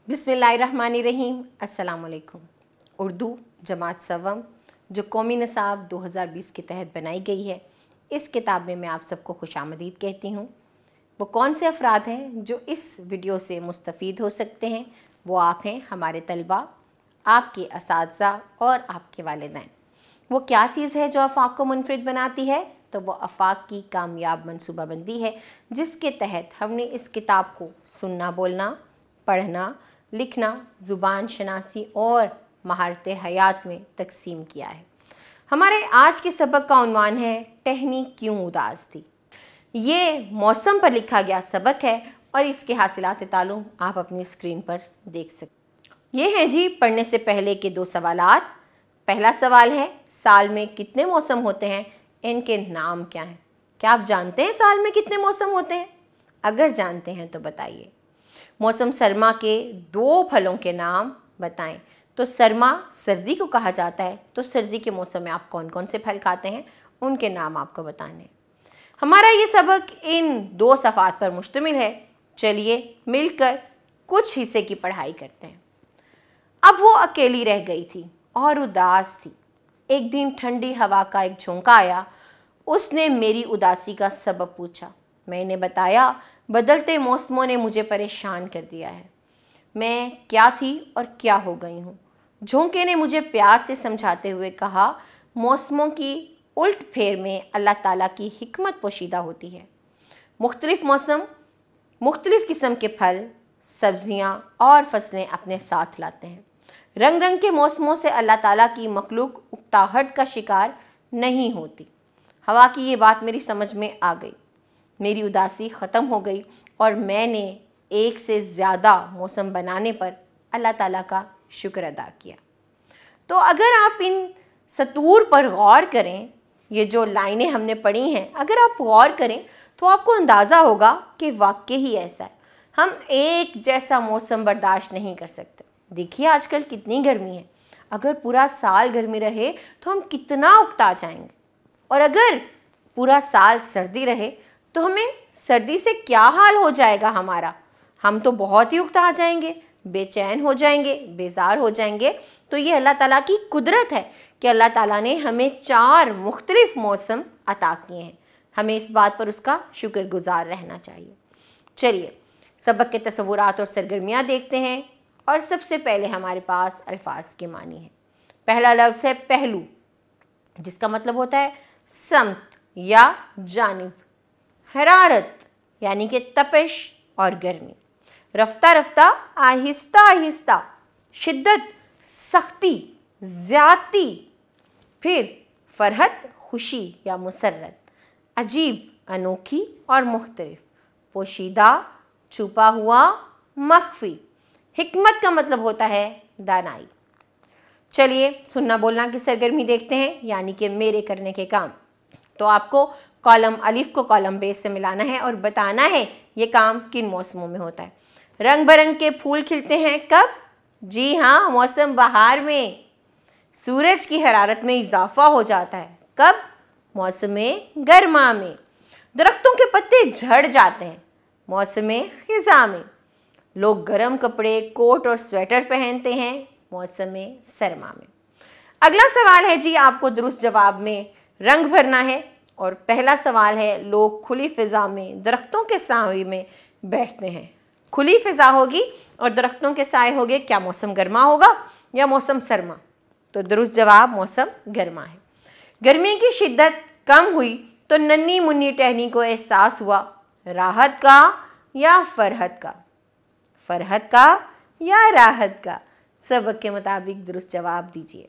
बिस्मिल्लाहिर्रहमानिर्रहीम। अस्सलाम वालेकुम। उर्दू जमात सवम जो कौमी निसाब 2020 के तहत बनाई गई है, इस किताब में मैं आप सबको खुशामदीद कहती हूँ। वो कौन से अफराद हैं जो इस वीडियो से मुस्तफ़ीद हो सकते हैं? वो आप हैं, हमारे तलबा, आपके असातिज़ा और आपके वालिदैन। वो क्या चीज़ है जो आफाक को मुनफरिद बनाती है? तो वो आफाक की कामयाब मनसूबाबंदी है, जिसके तहत हमने इस किताब को सुनना, बोलना, पढ़ना, लिखना, ज़ुबान शनासी और महारत हयात में तकसीम किया है। हमारे आज के सबक का उन्वान है टहनी क्यों उदास थी। ये मौसम पर लिखा गया सबक है और इसके हासिलात तालुम आप अपनी स्क्रीन पर देख सकते। ये हैं जी पढ़ने से पहले के दो सवालात। पहला सवाल है, साल में कितने मौसम होते हैं? इनके नाम क्या हैं? क्या आप जानते हैं साल में कितने मौसम होते हैं? अगर जानते हैं तो बताइए। मौसम सरमा के दो फलों के नाम बताएं। तो सरमा सर्दी को कहा जाता है, तो सर्दी के मौसम में आप कौन कौन से फल खाते हैं, उनके नाम आपको बताने। हमारा ये सबक इन दो सफ़ात पर मुश्तमिल है। चलिए मिलकर कुछ हिस्से की पढ़ाई करते हैं। अब वो अकेली रह गई थी और उदास थी। एक दिन ठंडी हवा का एक झोंका आया। उसने मेरी उदासी का सबब पूछा। मैंने बताया, बदलते मौसमों ने मुझे परेशान कर दिया है। मैं क्या थी और क्या हो गई हूँ? झोंके ने मुझे प्यार से समझाते हुए कहा, मौसमों की उल्ट फेर में अल्लाह ताला की हिकमत पोशीदा होती है। मुख्तलिफ मौसम मुख्तलिफ किस्म के फल, सब्जियाँ और फसलें अपने साथ लाते हैं। रंग रंग के मौसमों से अल्लाह ताला की मखलूक उकताहट का शिकार नहीं होती। हवा की ये बात मेरी समझ में आ गई। मेरी उदासी ख़त्म हो गई और मैंने एक से ज़्यादा मौसम बनाने पर अल्लाह ताला का शुक्र अदा किया। तो अगर आप इन सतूर पर गौर करें, ये जो लाइनें हमने पढ़ी हैं, अगर आप गौर करें तो आपको अंदाज़ा होगा कि वाकई ही ऐसा है। हम एक जैसा मौसम बर्दाश्त नहीं कर सकते। देखिए आजकल कितनी गर्मी है। अगर पूरा साल गर्मी रहे तो हम कितना उकता जाएंगे, और अगर पूरा साल सर्दी रहे तो हमें सर्दी से क्या हाल हो जाएगा हमारा। हम तो बहुत ही उकता जाएंगे, बेचैन हो जाएंगे, बेजार हो जाएंगे। तो ये अल्लाह ताला की कुदरत है कि अल्लाह ताला ने हमें 4 मुख्तलिफ मौसम अता किए हैं। हमें इस बात पर उसका शुक्रगुजार रहना चाहिए। चलिए सबक के तसव्वुरात और सरगर्मियाँ देखते हैं। और सबसे पहले हमारे पास अल्फाज के मानी है। पहला लफ्ज़ है पहलू, जिसका मतलब होता है समत या जानिब। हरारत यानी कि तपिश और गर्मी। रफ्ता रफ्ता, आहिस्ता आहिस्ता, शिद्दत, सख्ती, ज़्यादती। फिर फरहत, खुशी या मुसर्रत। अजीब, अनोखी और मुख्तलिफ। पोशीदा, छुपा हुआ, मख्फी। हिकमत का मतलब होता है दानाई। चलिए सुनना बोलना की सरगर्मी देखते हैं, यानी कि मेरे करने के काम। तो आपको कॉलम अलिफ को कॉलम बेस से मिलाना है और बताना है ये काम किन मौसमों में होता है। रंग बिरंग के फूल खिलते हैं कब? जी हाँ, मौसम बहार में। सूरज की हरारत में इजाफा हो जाता है कब? मौसम गर्मा में। दरख्तों के पत्ते झड़ जाते हैं मौसम खिज़ा में। लोग गर्म कपड़े, कोट और स्वेटर पहनते हैं मौसम सरमा में। अगला सवाल है जी, आपको दुरुस्त जवाब में रंग भरना है। और पहला सवाल है, लोग खुली फ़िज़ा में दरख्तों के साए में बैठते हैं। खुली फ़िज़ा होगी और दरख्तों के साए होंगे, क्या मौसम गर्मा होगा या मौसम सरमा? तो दुरुस्त जवाब मौसम गर्मा है। गर्मी की शिद्दत कम हुई तो नन्ही मुन्नी टहनी को एहसास हुआ, राहत का या फरहत का? फरहत का या राहत का? सबक के मुताबिक दुरुस्त जवाब दीजिए।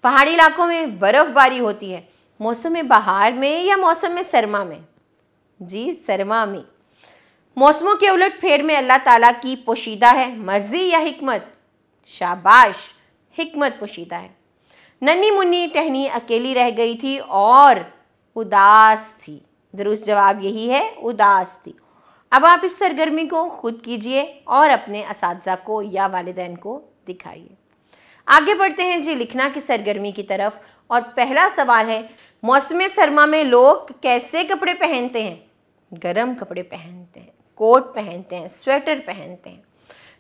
पहाड़ी इलाकों में बर्फबारी होती है मौसम बहार में या मौसम सरमा में? जी सरमा में। मौसमों के उलट फेर में अल्लाह ताला की पोशीदा है मर्जी या हिकमत? शाबाश, हिकमत पोशीदा है। नन्ही मुन्नी टहनी अकेली रह गई थी और उदास थी। दुरुस्त जवाब यही है, उदास थी। अब आप इस सरगर्मी को खुद कीजिए और अपने असातिज़ा को या वालिदैन को दिखाइए। आगे बढ़ते हैं जी लिखना की सरगर्मी की तरफ। और पहला सवाल है, मौसम सरमा में लोग कैसे कपड़े पहनते हैं? गर्म कपड़े पहनते हैं, कोट पहनते हैं, स्वेटर पहनते हैं।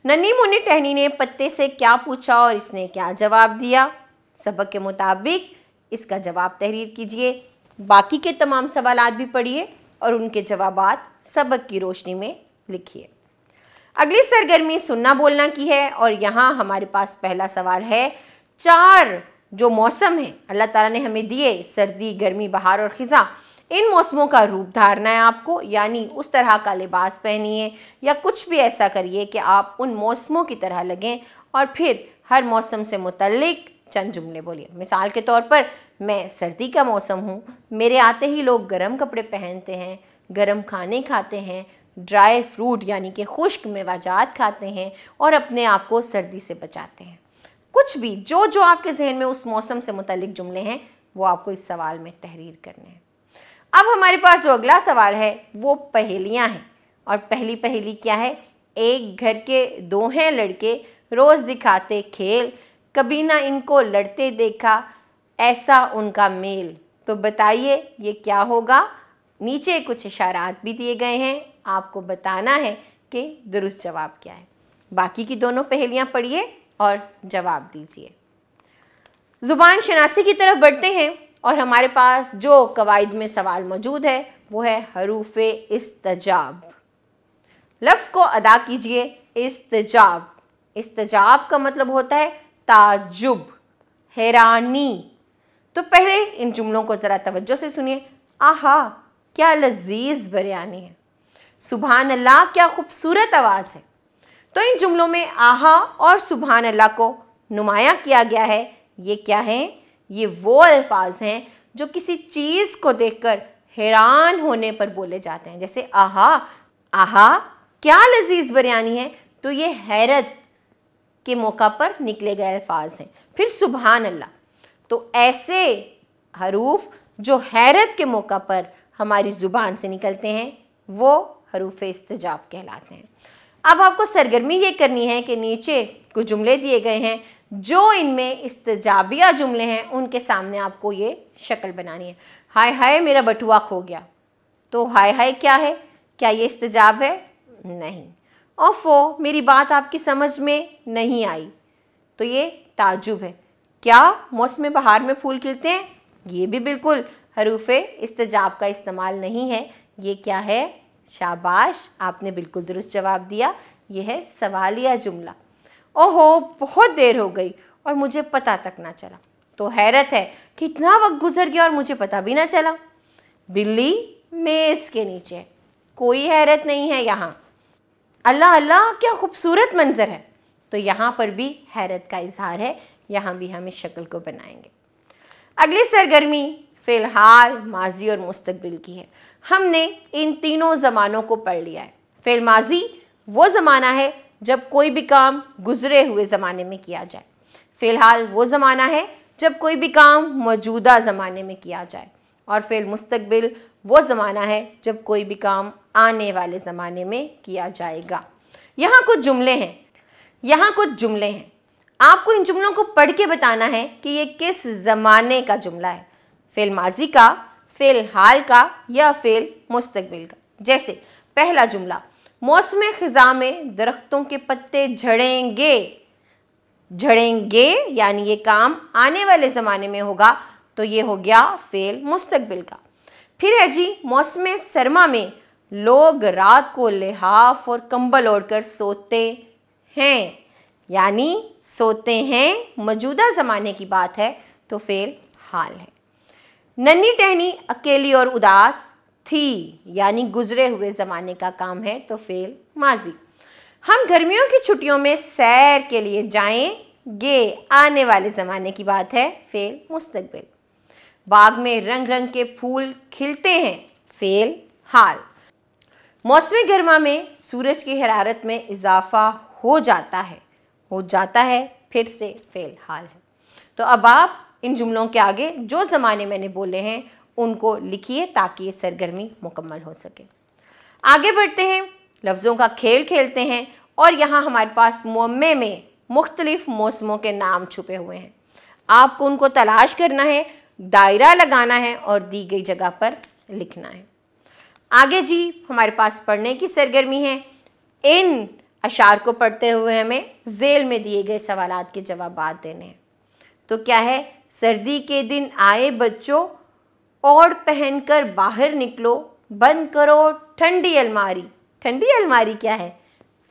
नन्ही मुन्नी टहनी ने पत्ते से क्या पूछा और इसने क्या जवाब दिया? सबक के मुताबिक इसका जवाब तहरीर कीजिए। बाकी के तमाम सवालात भी पढ़िए और उनके जवाबात सबक की रोशनी में लिखिए। अगली सरगर्मी सुनना बोलना की है और यहाँ हमारे पास पहला सवाल है। 4 जो मौसम है अल्लाह ताला ने हमें दिए, सर्दी, गर्मी, बहार और खिज़ां, इन मौसमों का रूप धारना है आपको, यानी उस तरह का लिबास पहनिए या कुछ भी ऐसा करिए कि आप उन मौसमों की तरह लगें और फिर हर मौसम से मुतल्लिक चंद जुमले बोलिए। मिसाल के तौर पर, मैं सर्दी का मौसम हूँ, मेरे आते ही लोग गर्म कपड़े पहनते हैं, गर्म खाने खाते हैं, ड्राई फ्रूट यानी कि खुश्क मेवाजात खाते हैं और अपने आप को सर्दी से बचाते हैं। कुछ भी जो जो आपके जहन में उस मौसम से मुतल्लिक जुमले हैं वो आपको इस सवाल में तहरीर करने हैं। अब हमारे पास जो अगला सवाल है वो पहेलियाँ हैं और पहली पहेली क्या है? एक घर के 2 हैं लड़के, रोज़ दिखाते खेल, कभी ना इनको लड़ते देखा, ऐसा उनका मेल। तो बताइए ये क्या होगा? नीचे कुछ इशारात भी दिए गए हैं, आपको बताना है कि दुरुस्त जवाब क्या है। बाकी की दोनों पहेलियाँ पढ़िए और जवाब दीजिए। ज़ुबान शनासी की तरफ बढ़ते हैं और हमारे पास जो कवायद में सवाल मौजूद है वो है हरूफ़े इस्तजाब। लफ्ज़ को अदा कीजिए। इस्तजाब, इस्तजाब का मतलब होता है ताजुब, हैरानी। तो पहले इन जुमलों को ज़रा तवज्जो से सुनिए। आहा क्या लजीज बिरयानी है, सुभान अल्लाह क्या खूबसूरत आवाज़ है। तो इन जुमलों में आहा और सुभान अल्लाह को नुमाया किया गया है। ये क्या है? ये वो अल्फाज हैं जो किसी चीज़ को देखकर हैरान होने पर बोले जाते हैं। जैसे आहा, आहा क्या लजीज बिरयानी है, तो ये हैरत के मौका पर निकले गए अल्फाज हैं। फिर सुभान अल्लाह, तो ऐसे हरूफ जो हैरत के मौका पर हमारी ज़ुबान से निकलते हैं वो हरूफ इस्तजाब कहलाते हैं। अब आपको सरगर्मी ये करनी है कि नीचे कुछ जुमले दिए गए हैं, जो इनमें इस्तजाबिया जुमले हैं उनके सामने आपको ये शक्ल बनानी है। हाय हाय मेरा बटुआ खो गया, तो हाय हाय क्या है? क्या ये इस्तजाब है? नहीं। ओफो मेरी बात आपकी समझ में नहीं आई, तो ये ताजुब है। क्या मौसम बहार में फूल खिलते हैं? ये भी बिल्कुल हरूफे इस्तजाब का इस्तेमाल नहीं है। ये क्या है? शाबाश, आपने बिल्कुल दुरुस्त जवाब दिया। ये है सवालिया जुमला। ओहो बहुत देर हो गई और मुझे पता तक ना चला। तो हैरत है कितना वक्त गुजर गया और मुझे पता भी ना चला। बिल्ली मेज़ के नीचे, कोई हैरत नहीं है यहाँ। अल्लाह अल्लाह क्या खूबसूरत मंजर है, तो यहाँ पर भी हैरत का इजहार है। यहाँ भी हम इस शक्ल को बनाएंगे। अगली सरगर्मी फ़िलहाल, माजी और मुस्तकबिल की है। हमने इन तीनों ज़मानों को पढ़ लिया है। फ़िल माजी वो ज़माना है जब कोई भी काम गुज़रे हुए ज़माने में किया जाए। फ़िलहाल वो ज़माना है जब कोई भी काम मौजूदा ज़माने में किया जाए। और फ़िल मुस्तकबिल वो ज़माना है जब कोई भी काम आने वाले ज़माने में किया जाएगा। यहाँ कुछ जुमले हैं, आपको इन जुमलों को पढ़ के बताना है कि ये किस ज़माने का जुमला है, फ़िल माजी का, फ़िल हाल का या फ़िल मुस्तकबिल का। जैसे पहला जुमला, मौसम ख़िज़ां में दरख्तों के पत्ते झड़ेंगे। झड़ेंगे यानी ये काम आने वाले ज़माने में होगा, तो ये हो गया फ़िल मुस्तकबिल का। फिर है जी, मौसम सरमा में लोग रात को लिहाफ और कंबल ओढ़कर सोते हैं, यानी सोते हैं मौजूदा ज़माने की बात है, तो फ़िल हाल है। नन्ही टहनी अकेली और उदास थी, यानी गुजरे हुए ज़माने का काम है, तो फ़िल माजी। हम गर्मियों की छुट्टियों में सैर के लिए जाएंगे, आने वाले ज़माने की बात है, फ़िल मुस्तकबिल। बाग में रंग रंग के फूल खिलते हैं, फ़िल हाल। मौसम गर्मा में सूरज की हरारत में इजाफा हो जाता है, फिर से फ़िल हाल है। तो अब आप इन जुमलों के आगे जो ज़माने मैंने बोले हैं उनको लिखिए ताकि ये सरगर्मी मुकम्मल हो सके। आगे बढ़ते हैं, लफ्ज़ों का खेल खेलते हैं और यहाँ हमारे पास मुअम्मे में मुख्तलिफ़ मौसमों के नाम छुपे हुए हैं। आपको उनको तलाश करना है, दायरा लगाना है और दी गई जगह पर लिखना है। आगे जी हमारे पास पढ़ने की सरगर्मी है। इन अशार को पढ़ते हुए हमें ज़ेल में दिए गए सवालात के जवाबात देने हैं। तो क्या है, सर्दी के दिन आए बच्चों, ओढ़ पहनकर बाहर निकलो, बंद करो ठंडी अलमारी। ठंडी अलमारी क्या है,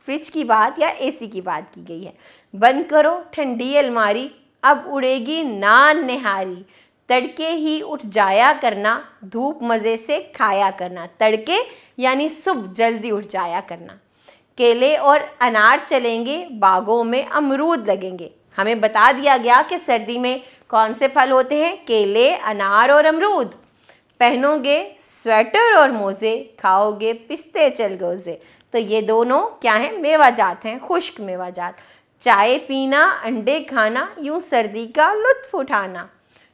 फ्रिज की बात या एसी की बात की गई है। बंद करो ठंडी अलमारी, अब उड़ेगी नान निहारी, तड़के ही उठ जाया करना, धूप मज़े से खाया करना। तड़के यानी सुबह जल्दी उठ जाया करना। केले और अनार चलेंगे, बागों में अमरूद लगेंगे। हमें बता दिया गया कि सर्दी में कौन से फल होते हैं, केले, अनार और अमरूद। पहनोगे स्वेटर और मोज़े, खाओगे पिस्ते चलगोज़े। तो ये दोनों क्या हैं, मेवाजात हैं, खुश्क मेवाजात। चाय पीना, अंडे खाना, यूँ सर्दी का लुत्फ़ उठाना।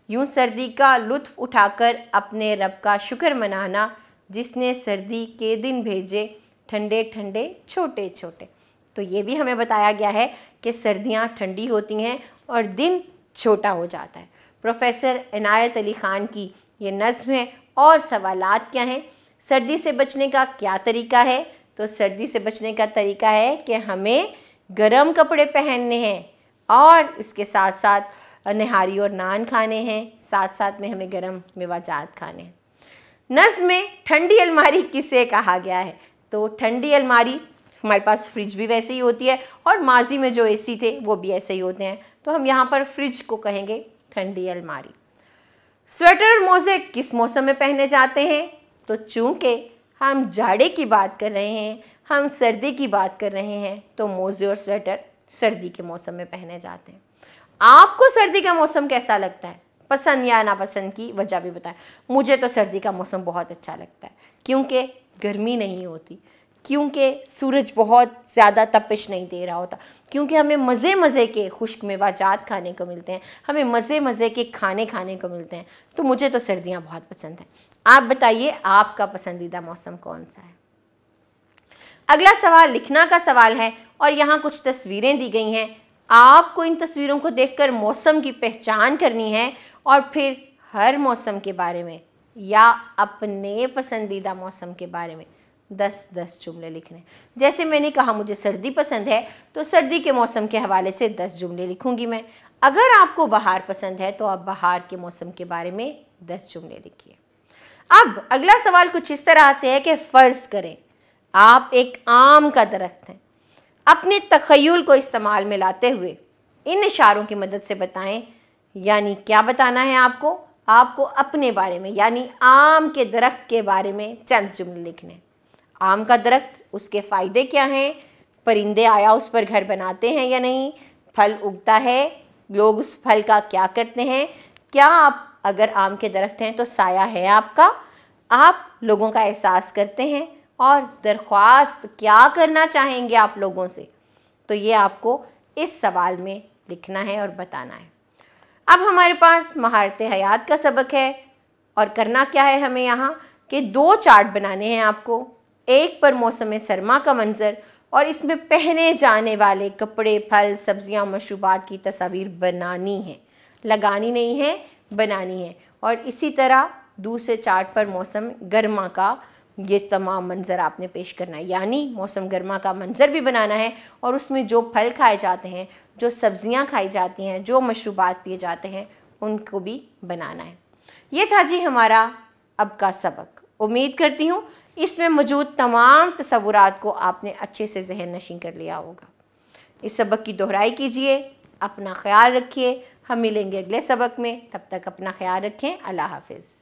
यूँ सर्दी का लुत्फ़ उठाकर अपने रब का शुक्र मनाना, जिसने सर्दी के दिन भेजे ठंडे ठंडे छोटे छोटे। तो ये भी हमें बताया गया है कि सर्दियाँ ठंडी होती हैं और दिन छोटा हो जाता है। प्रोफेसर इनायत अली ख़ान की ये नज़्म है और सवालात क्या हैं। सर्दी से बचने का क्या तरीका है, तो सर्दी से बचने का तरीका है कि हमें गर्म कपड़े पहनने हैं और इसके साथ साथ निहारी और नान खाने हैं, साथ साथ में हमें गर्म मेवाजात खाने हैं। नज़्म में ठंडी अलमारी किसे कहा गया है, तो ठंडी अलमारी हमारे पास फ्रिज भी वैसे ही होती है और माजी में जो एसी थे वो भी ऐसे ही होते हैं, तो हम यहाँ पर फ्रिज को कहेंगे ठंडी अलमारी। स्वेटर और मोज़े किस मौसम में पहने जाते हैं, तो चूँकि हम जाड़े की बात कर रहे हैं, हम सर्दी की बात कर रहे हैं, तो मोज़े और स्वेटर सर्दी के मौसम में पहने जाते हैं। आपको सर्दी का मौसम कैसा लगता है, पसंद या नापसंद की वजह भी बताएं। मुझे तो सर्दी का मौसम बहुत अच्छा लगता है, क्योंकि गर्मी नहीं होती, क्योंकि सूरज बहुत ज़्यादा तपिश नहीं दे रहा होता, क्योंकि हमें मज़े मज़े के खुश्क मेवाजात खाने को मिलते हैं, हमें मज़े मज़े के खाने खाने को मिलते हैं। तो मुझे तो सर्दियाँ बहुत पसंद हैं। आप बताइए आपका पसंदीदा मौसम कौन सा है। अगला सवाल लिखना का सवाल है और यहाँ कुछ तस्वीरें दी गई हैं। आपको इन तस्वीरों को देखकर मौसम की पहचान करनी है और फिर हर मौसम के बारे में या अपने पसंदीदा मौसम के बारे में 10-10 जुमले लिखने। जैसे मैंने कहा मुझे सर्दी पसंद है, तो सर्दी के मौसम के हवाले से 10 जुमले लिखूंगी मैं। अगर आपको बहार पसंद है तो आप बहार के मौसम के बारे में 10 जुमले लिखिए। अब अगला सवाल कुछ इस तरह से है कि फ़र्ज़ करें आप एक आम का दरख्त हैं। अपने तख़य्युल को इस्तेमाल में लाते हुए इन इशारों की मदद से बताएं, यानी क्या बताना है आपको, आपको अपने बारे में यानी आम के दरख्त के बारे में चंद जुमले लिखने। आम का दरख्त, उसके फ़ायदे क्या हैं, परिंदे आया उस पर घर बनाते हैं या नहीं, फल उगता है, लोग उस फल का क्या करते हैं, क्या आप अगर आम के दरख्त हैं तो साया है आपका, आप लोगों का एहसास करते हैं और दरख्वास्त क्या करना चाहेंगे आप लोगों से। तो ये आपको इस सवाल में लिखना है और बताना है। अब हमारे पास महारत हयात का सबक है और करना क्या है हमें यहाँ कि 2 चार्ट बनाने हैं आपको। एक पर मौसम सरमा का मंज़र और इसमें पहने जाने वाले कपड़े, फल, सब्जियां, मशरूबात की तस्वीर बनानी है, लगानी नहीं है, बनानी है। और इसी तरह दूसरे चार्ट पर मौसम गर्मा का ये तमाम मंज़र आपने पेश करना है, यानी मौसम गर्मा का मंज़र भी बनाना है और उसमें जो फल खाए जाते हैं, जो सब्जियां खाई जाती हैं, जो मशरूबात पिए जाते हैं, उनको भी बनाना है। ये था जी हमारा अब का सबक। उम्मीद करती हूँ इसमें मौजूद तमाम तसव्वुरात को आपने अच्छे से ज़हन नशीं कर लिया होगा। इस सबक की दोहराई कीजिए, अपना ख्याल रखिए। हम मिलेंगे अगले सबक में, तब तक अपना ख्याल रखें। अल्लाह हाफ़िज़।